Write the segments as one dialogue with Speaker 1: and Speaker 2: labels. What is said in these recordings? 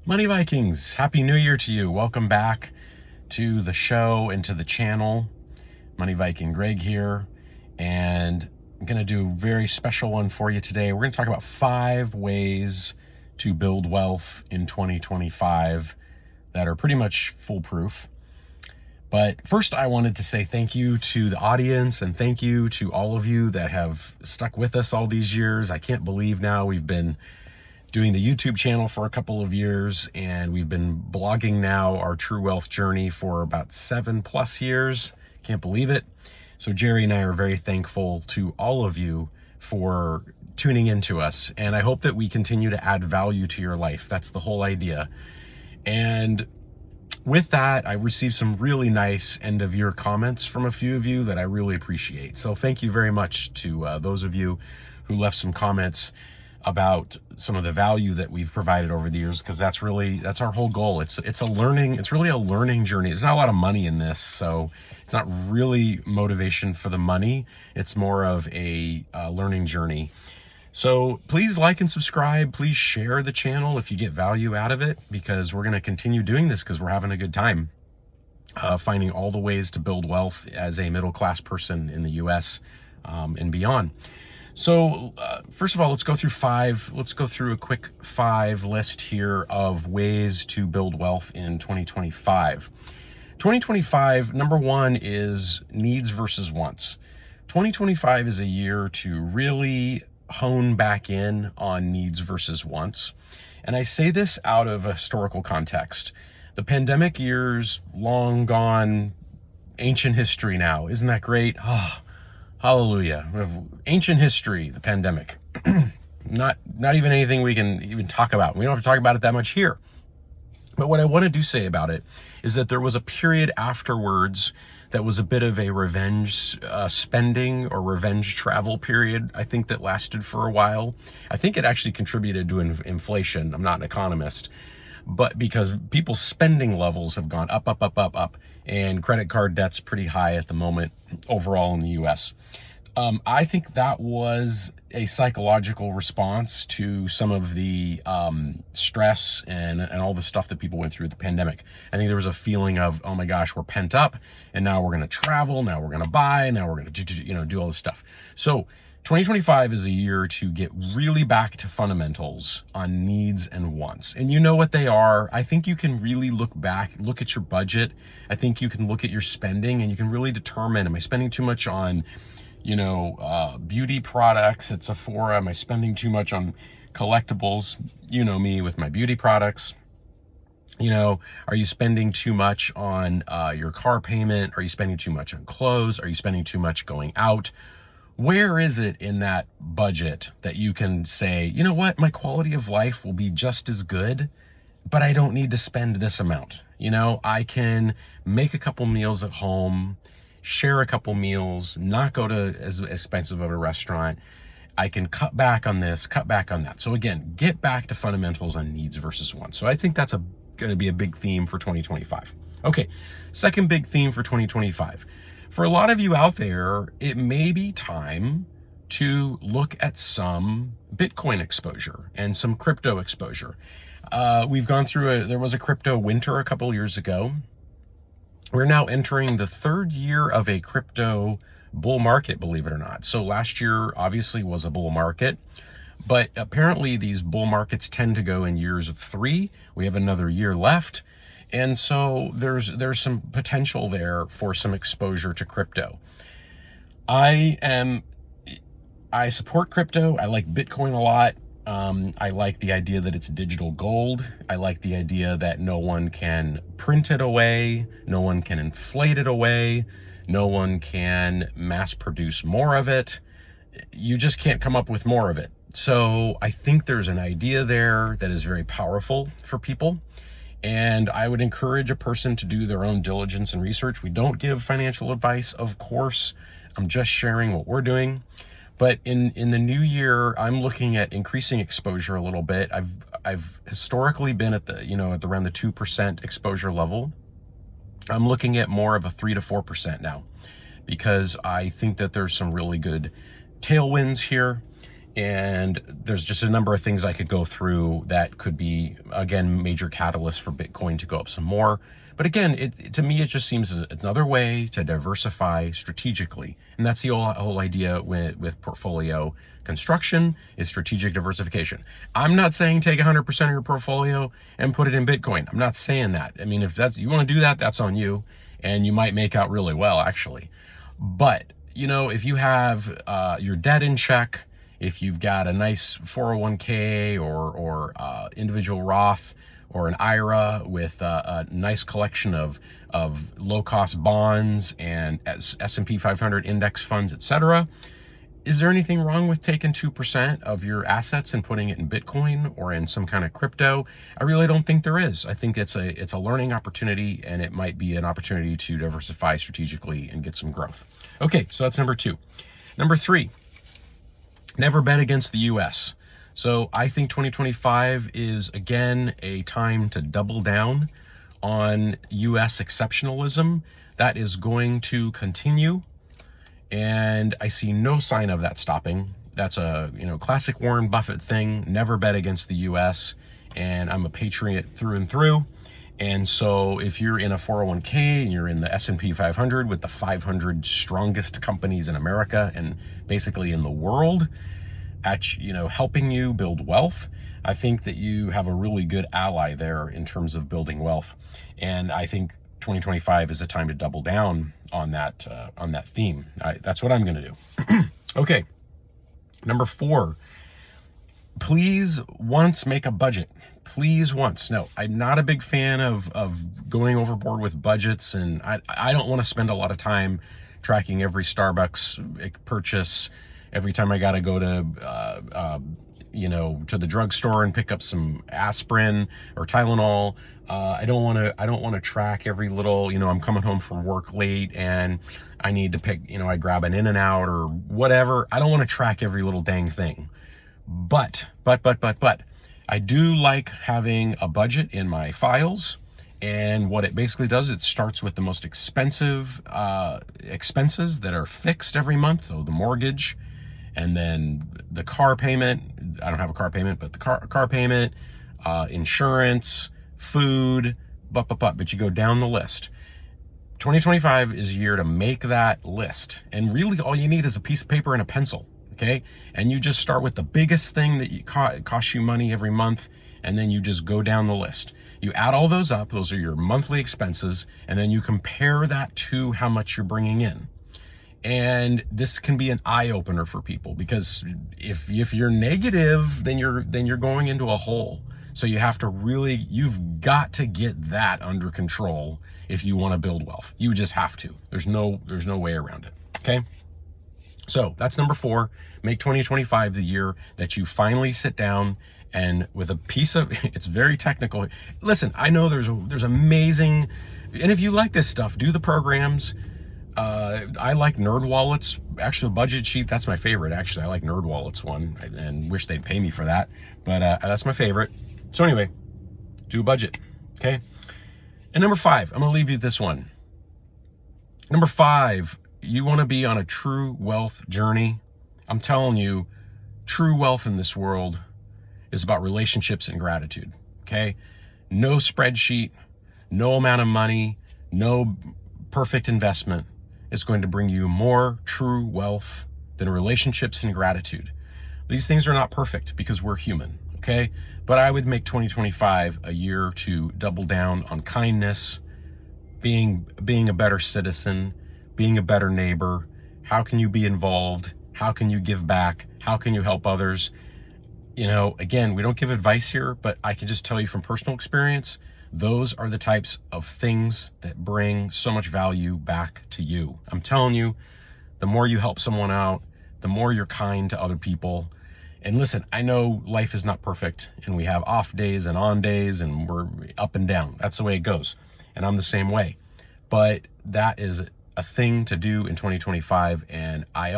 Speaker 1: Money Vikings, Happy New Year to you. Welcome back to the show and to the channel. Money Viking Greg here, and I'm going to do a very special one for you today. We're going to talk about 5 ways to build wealth in 2025 that are pretty much foolproof. But first, I wanted to say thank you to the audience and thank you to all of you that have stuck with us all these years. I can't believe now we've been doing the YouTube channel for a couple of years, and we've been blogging now our True Wealth journey for about 7+ years. Can't believe it. So Jerry and I are very thankful to all of you for tuning into us, and I hope that we continue to add value to your life. That's the whole idea. And with that, I received some really nice end of year comments from a few of you that I really appreciate. So thank you very much to those of you who left some comments about some of the value that we've provided over the years, because that's our whole goal. It's really a learning journey. There's not a lot of money in this, so it's not really motivation for the money. It's more of a learning journey. So please like and subscribe. Please share the channel if you get value out of it, because we're going to continue doing this because we're having a good time finding all the ways to build wealth as a middle-class person in the US and beyond. So first of all, let's go through a quick 5 list here of ways to build wealth in 2025. 2025, number 1 is needs versus wants. 2025 is a year to really hone back in on needs versus wants. And I say this out of a historical context. The pandemic years, long gone, ancient history now. Isn't that great? Hallelujah. We have ancient history, the pandemic. Not even anything we can even talk about. We don't have to talk about it that much here. But what I want to say about it is that there was a period afterwards that was a bit of a revenge spending or revenge travel period, I think, that lasted for a while. I think it actually contributed to inflation. I'm not an economist. But because people's spending levels have gone up, and credit card debt's pretty high at the moment overall in the US. I think that was a psychological response to some of the stress and all the stuff that people went through with the pandemic. I think there was a feeling of, oh my gosh, we're pent up, and now we're going to travel, now we're going to buy, now we're going to do all this stuff. So 2025 is a year to get really back to fundamentals on needs and wants. And you know what they are. I think you can really look at your budget. I think you can look at your spending, and you can really determine, am I spending too much on, beauty products at Sephora? Am I spending too much on collectibles? You know me with my beauty products. Are you spending too much on your car payment? Are you spending too much on clothes? Are you spending too much going out? Where is it in that budget that you can say, you know what, my quality of life will be just as good, but I don't need to spend this amount. I can make a couple meals at home, share a couple meals, not go to as expensive of a restaurant. I can cut back on this, cut back on that. So again, get back to fundamentals on needs versus wants. So I think that's going to be a big theme for 2025. Okay, second big theme for 2025. For a lot of you out there, it may be time to look at some Bitcoin exposure and some crypto exposure. We've gone through there was a crypto winter a couple years ago. We're now entering the 3rd year of a crypto bull market, believe it or not. So last year obviously was a bull market, but apparently these bull markets tend to go in years of 3. We have another year left. And so there's some potential there for some exposure to crypto. I support crypto. I like Bitcoin a lot. I like the idea that it's digital gold. I like the idea that no one can print it away. No one can inflate it away. No one can mass produce more of it. You just can't come up with more of it. So I think there's an idea there that is very powerful for people. And I would encourage a person to do their own diligence and research. We don't give financial advice, of course. I'm just sharing what we're doing. But in the new year, I'm looking at increasing exposure a little bit. I've historically been at around the 2% exposure level. I'm looking at more of a 3 to 4% now, because I think that there's some really good tailwinds here. And there's just a number of things I could go through that could be, again, major catalysts for Bitcoin to go up some more. But again, to me, it just seems as another way to diversify strategically. And that's the whole idea with portfolio construction, is strategic diversification. I'm not saying take 100% of your portfolio and put it in Bitcoin. I'm not saying that. I mean, if you want to do that, that's on you. And you might make out really well, actually. But, if you have your debt in check, if you've got a nice 401k or individual Roth or an IRA with a nice collection of low-cost bonds and S&P 500 index funds, etc., is there anything wrong with taking 2% of your assets and putting it in Bitcoin or in some kind of crypto? I really don't think there is. I think it's a learning opportunity, and it might be an opportunity to diversify strategically and get some growth. Okay, so that's number 2. Number 3, never bet against the U.S. So I think 2025 is, again, a time to double down on U.S. exceptionalism. That is going to continue, and I see no sign of that stopping. That's a classic Warren Buffett thing, never bet against the U.S., and I'm a patriot through and through. And so if you're in a 401k and you're in the S&P 500 with the 500 strongest companies in America and basically in the world at, helping you build wealth, I think that you have a really good ally there in terms of building wealth. And I think 2025 is a time to double down on that theme. That's what I'm going to do. Okay. Number 4, please once make a budget. Please once. No, I'm not a big fan of going overboard with budgets, and I don't want to spend a lot of time tracking every Starbucks purchase, every time I got to go to to the drugstore and pick up some aspirin or Tylenol. I don't want to track every little, I'm coming home from work late and I need to pick, I grab an In-N-Out or whatever. I don't want to track every little dang thing. But I do like having a budget in my files. And what it basically does, it starts with the most expensive expenses that are fixed every month. So the mortgage, and then the car payment. I don't have a car payment, but the car payment, insurance, food, but you go down the list. 2025 is a year to make that list. And really all you need is a piece of paper and a pencil, okay? And you just start with the biggest thing that costs you money every month, and then you just go down the list. You add all those up, those are your monthly expenses, and then you compare that to how much you're bringing in. And this can be an eye-opener for people, because if you're negative, then you're going into a hole. So you've got to get that under control if you want to build wealth. You just have to. There's no way around it. Okay? So that's number 4. Make 2025 the year that you finally sit down and with a piece of, it's very technical. Listen, I know there's amazing, and if you like this stuff, do the programs. I like NerdWallet's actual budget sheet. That's my favorite, actually. I like NerdWallet's one and wish they'd pay me for that. But that's my favorite. So anyway, do a budget, okay? And number 5, I'm going to leave you this one. Number 5, you want to be on a true wealth journey. I'm telling you, true wealth in this world is about relationships and gratitude, okay? No spreadsheet, no amount of money, no perfect investment is going to bring you more true wealth than relationships and gratitude. These things are not perfect because we're human, okay? But I would make 2025 a year to double down on kindness, being a better citizen, being a better neighbor. How can you be involved? How can you give back? How can you help others? Again, we don't give advice here, but I can just tell you from personal experience, those are the types of things that bring so much value back to you. I'm telling you, the more you help someone out, the more you're kind to other people. And listen, I know life is not perfect and we have off days and on days and we're up and down. That's the way it goes. And I'm the same way. But that is a thing to do in 2025. And I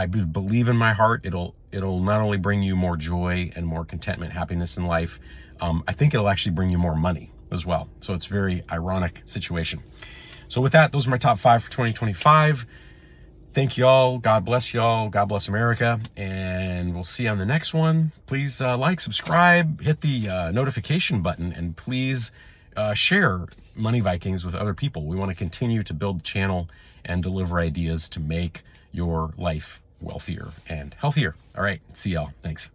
Speaker 1: believe in my heart, it'll not only bring you more joy and more contentment, happiness in life, I think it'll actually bring you more money as well. So it's a very ironic situation. So with that, those are my top 5 for 2025. Thank y'all. God bless y'all. God bless America. And we'll see you on the next one. Please like, subscribe, hit the notification button, and please share Money Vikings with other people. We want to continue to build the channel and deliver ideas to make your life wealthier and healthier. All right. See y'all. Thanks.